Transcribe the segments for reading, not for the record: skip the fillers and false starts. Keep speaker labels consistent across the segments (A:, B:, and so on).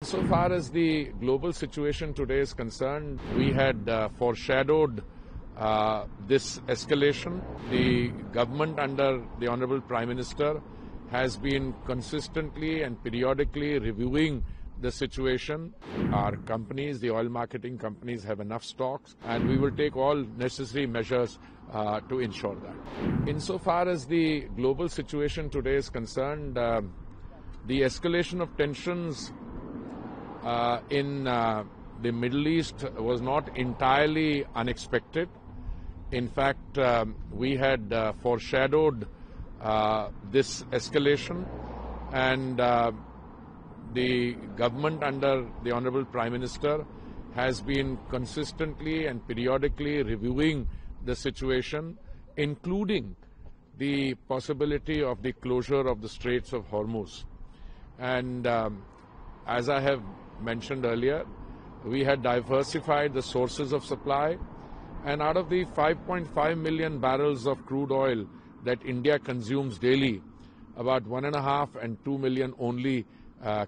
A: So far as the global situation today is concerned, we had foreshadowed this escalation. The government under the Honorable Prime Minister has been consistently and periodically reviewing the situation. Our companies, the oil marketing companies, have enough stocks, and we will take all necessary measures to ensure that. Insofar as the global situation today is concerned, the escalation of tensions in the Middle East was not entirely unexpected. In fact, we had foreshadowed this escalation, and the government under the Honorable Prime Minister has been consistently and periodically reviewing the situation, including the possibility of the closure of the Straits of Hormuz. And as I have mentioned earlier, we had diversified the sources of supply, and out of the 5.5 million barrels of crude oil that India consumes daily, about 1.5 and 2 million only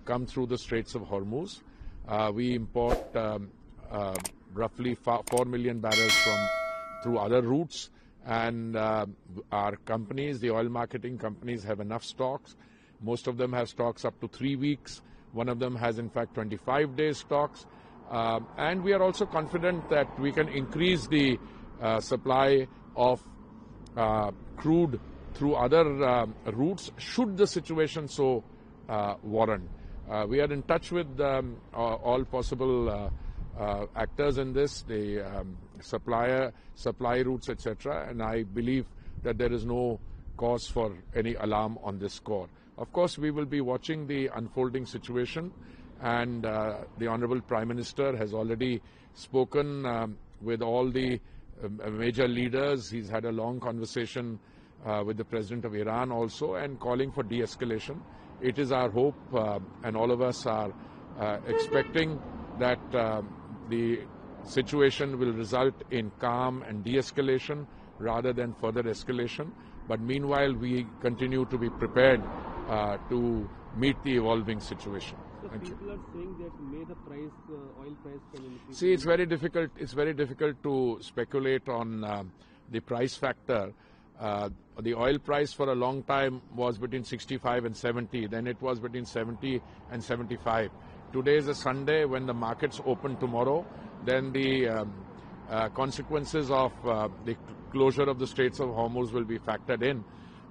A: come through the Straits of Hormuz. We import roughly 4 million barrels through other routes, and our companies, the oil marketing companies, have enough stocks. Most of them have stocks up to 3 weeks. One of them has, in fact, 25 days stocks. And we are also confident that we can increase the supply of crude through other routes should the situation so warrant. We are in touch with all possible actors in this, the supply routes, etc. And I believe that there is no cause for any alarm on this score. Of course, we will be watching the unfolding situation, and the Honorable Prime Minister has already spoken with all the major leaders. He's had a long conversation with the President of Iran also, and calling for de-escalation. It is our hope, and all of us are expecting that the situation will result in calm and de-escalation rather than further escalation. But meanwhile, we continue to be prepared to meet the evolving situation.
B: Thank you. People are saying that may the price, oil price can increase.
A: See, it's very difficult. It's very difficult to speculate on the price factor. The oil price for a long time was between 65 and 70. Then it was between 70 and 75. Today is a Sunday. When the markets open tomorrow, then the consequences of the closure of the Straits of Hormuz will be factored in.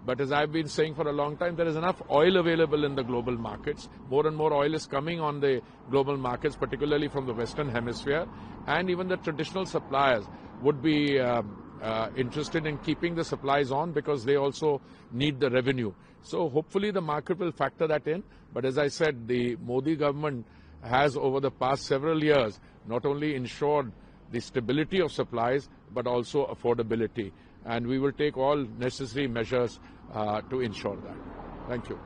A: But as I've been saying for a long time, there is enough oil available in the global markets. More and more oil is coming on the global markets, particularly from the Western Hemisphere. And even the traditional suppliers would be interested in keeping the supplies on because they also need the revenue. So hopefully the market will factor that in. But as I said, the Modi government has over the past several years not only ensured the stability of supplies but also affordability. And we will take all necessary measures to ensure that. Thank you.